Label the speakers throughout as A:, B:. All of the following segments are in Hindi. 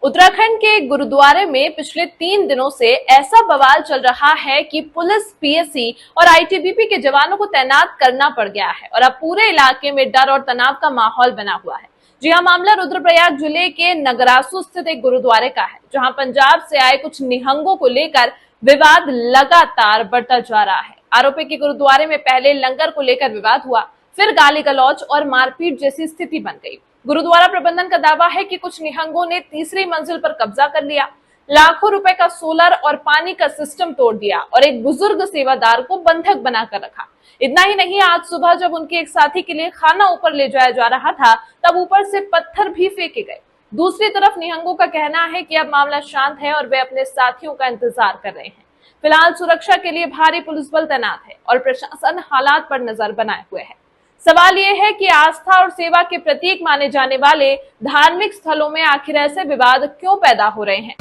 A: उत्तराखंड के गुरुद्वारे में पिछले 3 दिनों से ऐसा बवाल चल रहा है कि पुलिस, पीएसी और आईटीबीपी के जवानों को तैनात करना पड़ गया है और अब पूरे इलाके में डर और तनाव का माहौल बना हुआ है। जी हां, मामला रुद्रप्रयाग जिले के नगरासू स्थित एक गुरुद्वारे का है, जहां पंजाब से आए कुछ निहंगों को लेकर विवाद लगातार बढ़ता जा रहा है। आरोप है कि गुरुद्वारे में पहले लंगर को लेकर विवाद हुआ, फिर गाली गलौज और मारपीट जैसी स्थिति बन गई। गुरुद्वारा प्रबंधन का दावा है कि कुछ निहंगों ने तीसरी मंजिल पर कब्जा कर लिया, लाखों रुपए का सोलर और पानी का सिस्टम तोड़ दिया और एक बुजुर्ग सेवादार को बंधक बनाकर रखा। इतना ही नहीं, आज सुबह जब उनके एक साथी के लिए खाना ऊपर ले जाया जा रहा था, तब ऊपर से पत्थर भी फेंके गए। दूसरी तरफ निहंगों का कहना है कि अब मामला शांत है और वे अपने साथियों का इंतजार कर रहे हैं। फिलहाल सुरक्षा के लिए भारी पुलिस बल तैनात है और प्रशासन हालात पर नजर बनाए हुए है। सवाल ये है कि आस्था और सेवा के प्रतीक माने जाने वाले धार्मिक स्थलों में आखिर ऐसे विवाद क्यों पैदा हो रहे हैं।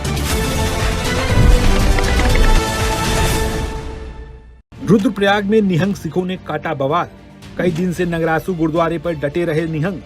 B: रुद्रप्रयाग में निहंग सिखों ने काटा बवाल। कई दिन से नगरासू गुरुद्वारे पर डटे रहे निहंग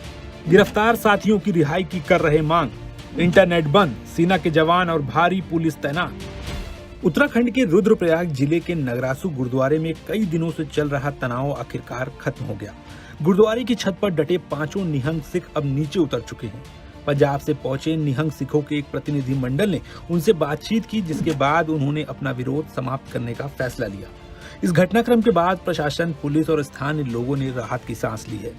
B: गिरफ्तार साथियों की रिहाई की कर रहे मांग। इंटरनेट बंद, सेना के जवान और भारी पुलिस तैनात। उत्तराखंड के रुद्रप्रयाग जिले के नगरासू गुरुद्वारे में कई दिनों से चल रहा तनाव आखिरकार खत्म हो गया। गुरुद्वारे की छत पर डटे 5 निहंग सिख अब नीचे उतर चुके हैं। पंजाब से पहुंचे निहंग सिखों के एक प्रतिनिधि मंडल ने उनसे बातचीत की, जिसके बाद उन्होंने अपना विरोध समाप्त करने का फैसला लिया। इस घटनाक्रम के बाद प्रशासन, पुलिस और स्थानीय लोगों ने राहत की सांस ली है।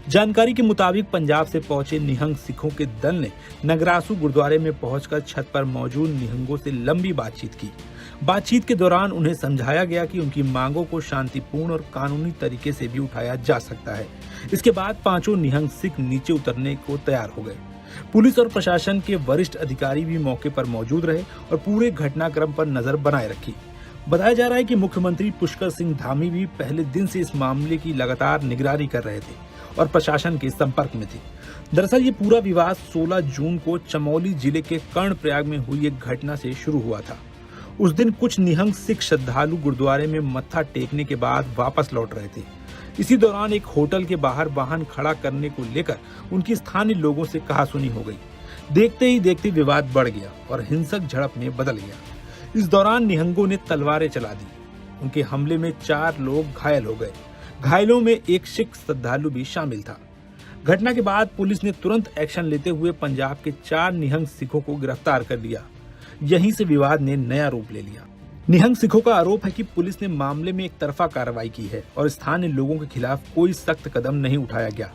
B: जानकारी के मुताबिक पंजाब से पहुंचे निहंग सिखों के दल ने नगरासू गुरुद्वारे में पहुंचकर छत पर मौजूद निहंगों से लंबी बातचीत की। बातचीत के दौरान उन्हें समझाया गया कि उनकी मांगों को शांतिपूर्ण और कानूनी तरीके से भी उठाया जा सकता है। इसके बाद 5 निहंग सिख नीचे उतरने को तैयार हो गए। पुलिस और प्रशासन के वरिष्ठ अधिकारी भी मौके पर मौजूद रहे और पूरे घटनाक्रम पर नजर बनाए रखी। बताया जा रहा है कि मुख्यमंत्री पुष्कर सिंह धामी भी पहले दिन से इस मामले की लगातार निगरानी कर रहे थे और प्रशासन के संपर्क में थे। दरअसल ये पूरा विवाद 16 जून को चमोली जिले के कर्णप्रयाग में हुई एक घटना से शुरू हुआ था। उस दिन कुछ निहंग सिख श्रद्धालु गुरुद्वारे में मत्था टेकने के बाद वापस लौट रहे थे। इसी दौरान एक होटल के बाहर वाहन खड़ा करने को लेकर उनकी स्थानीय लोगों से कहासुनी हो गई। देखते ही देखते विवाद बढ़ गया और हिंसक झड़प में बदल गया। इस दौरान निहंगों ने तलवारें चला दी। उनके हमले में 4 लोग घायल हो गए। घायलों में एक सिख श्रद्धालु भी शामिल था। घटना के बाद पुलिस ने तुरंत एक्शन लेते हुए पंजाब के 4 निहंग सिखों को गिरफ्तार कर लिया। यहीं से विवाद ने नया रूप ले लिया। निहंग सिखों का आरोप है कि पुलिस ने मामले में एक तरफा कार्रवाई की है और स्थानीय लोगों के खिलाफ कोई सख्त कदम नहीं उठाया गया।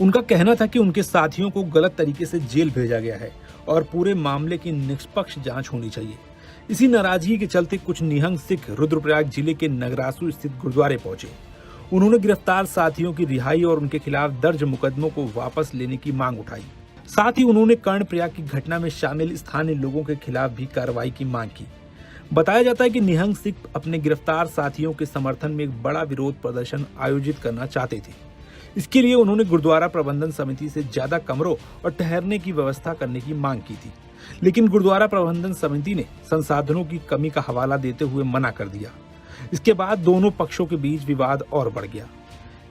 B: उनका कहना था कि उनके साथियों को गलत तरीके से जेल भेजा गया है और पूरे मामले की निष्पक्ष जांच होनी चाहिए। इसी नाराजगी के चलते कुछ निहंग सिख रुद्रप्रयाग जिले के नगरासू स्थित गुरुद्वारे पहुंचे। उन्होंने गिरफ्तार साथियों की रिहाई और उनके खिलाफ दर्ज मुकदमों को वापस लेने की मांग उठाई। साथ ही उन्होंने कर्णप्रयाग की घटना में शामिल स्थानीय लोगों के खिलाफ भी कार्रवाई की मांग की। बताया जाता है कि निहंग सिख अपने गिरफ्तार साथियों के समर्थन में एक बड़ा विरोध प्रदर्शन आयोजित करना चाहते थे। इसके लिए उन्होंने गुरुद्वारा प्रबंधन समिति से ज्यादा कमरों और ठहरने की व्यवस्था करने की मांग की थी, लेकिन गुरुद्वारा प्रबंधन समिति ने संसाधनों की कमी का हवाला देते हुए मना कर दिया। इसके बाद दोनों पक्षों के बीच विवाद और बढ़ गया।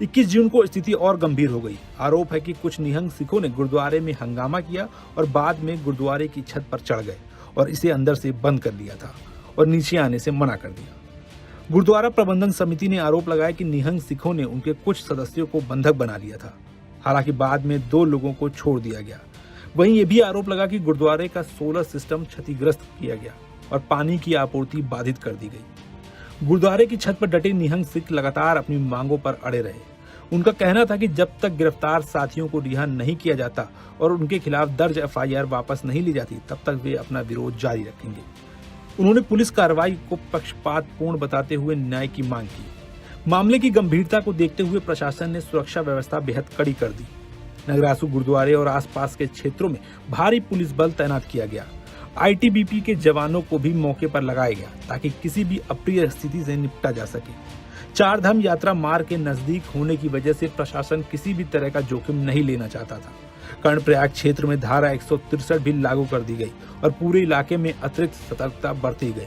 B: 21 जून को स्थिति और गंभीर हो गई। आरोप है कि कुछ निहंग सिखों ने गुरुद्वारे में हंगामा किया और बाद में गुरुद्वारे की छत पर चढ़ गए और इसे अंदर से बंद कर दिया था और नीचे आने से मना कर दिया। गुरुद्वारा प्रबंधन समिति ने आरोप लगाया कि निहंग सिखों ने उनके कुछ सदस्यों को बंधक बना लिया था। हालांकि बाद में 2 लोगों को छोड़ दिया गया। वहीं ये भी आरोप लगा कि गुरुद्वारे का सोलर सिस्टम क्षतिग्रस्त किया गया और पानी की आपूर्ति बाधित कर दी गई। गुरुद्वारे की छत पर डटे निहंग सिख लगातार अपनी मांगों पर अड़े रहे। उनका कहना था कि जब तक गिरफ्तार साथियों को रिहा नहीं किया जाता और उनके खिलाफ दर्ज एफआईआर वापस नहीं ली जाती, तब तक वे अपना विरोध जारी रखेंगे। उन्होंने पुलिस कार्रवाई को पक्षपातपूर्ण बताते हुए न्याय की मांग की। मामले की गंभीरता को देखते हुए प्रशासन ने सुरक्षा व्यवस्था बेहद कड़ी कर दी। नगरासू गुरुद्वारे और आसपास के क्षेत्रों में भारी पुलिस बल तैनात किया गया। आईटीबीपी के जवानों को भी मौके पर लगाया गया ताकि किसी भी अप्रिय स्थिति से निपटा जा सके। 4 धाम यात्रा मार्ग के नजदीक होने की वजह से प्रशासन किसी भी तरह का जोखिम नहीं लेना चाहता था। कर्णप्रयाग क्षेत्र में धारा 163 भी लागू कर दी गई और पूरे इलाके में अतिरिक्त सतर्कता बरती गई।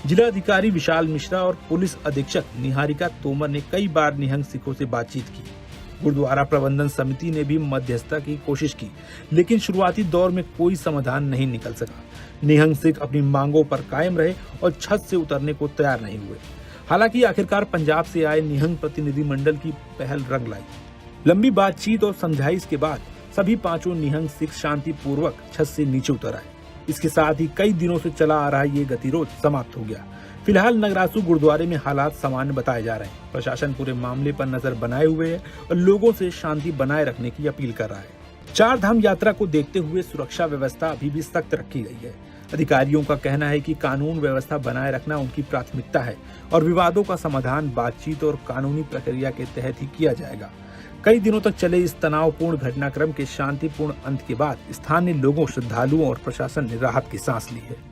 B: जिला अधिकारी विशाल मिश्रा और पुलिस अधीक्षक निहारिका तोमर ने कई बार निहंग सिखों से बातचीत की। गुरुद्वारा प्रबंधन समिति ने भी मध्यस्थता की कोशिश की, लेकिन शुरुआती दौर में कोई समाधान नहीं निकल सका। निहंग सिख अपनी मांगों पर कायम रहे और छत से उतरने को तैयार नहीं हुए। हालांकि आखिरकार पंजाब से आए निहंग प्रतिनिधिमंडल की पहल रंग लाई। लंबी बातचीत और समझाइश के बाद सभी पांचों निहंग सिख शांतिपूर्वक छत से नीचे उतर आए। इसके साथ ही कई दिनों से चला आ रहा ये गतिरोध समाप्त हो गया। फिलहाल नगरासू गुरुद्वारे में हालात सामान्य बताए जा रहे हैं। प्रशासन पूरे मामले पर नजर बनाए हुए है और लोगों से शांति बनाए रखने की अपील कर रहा है। 4 धाम यात्रा को देखते हुए सुरक्षा व्यवस्था अभी भी सख्त रखी गई है। अधिकारियों का कहना है कि कानून व्यवस्था बनाए रखना उनकी प्राथमिकता है और विवादों का समाधान बातचीत और कानूनी प्रक्रिया के तहत ही किया जाएगा। कई दिनों तक चले इस तनावपूर्ण घटनाक्रम के शांतिपूर्ण अंत के बाद स्थानीय लोगों, श्रद्धालुओं और प्रशासन ने राहत की सांस ली है।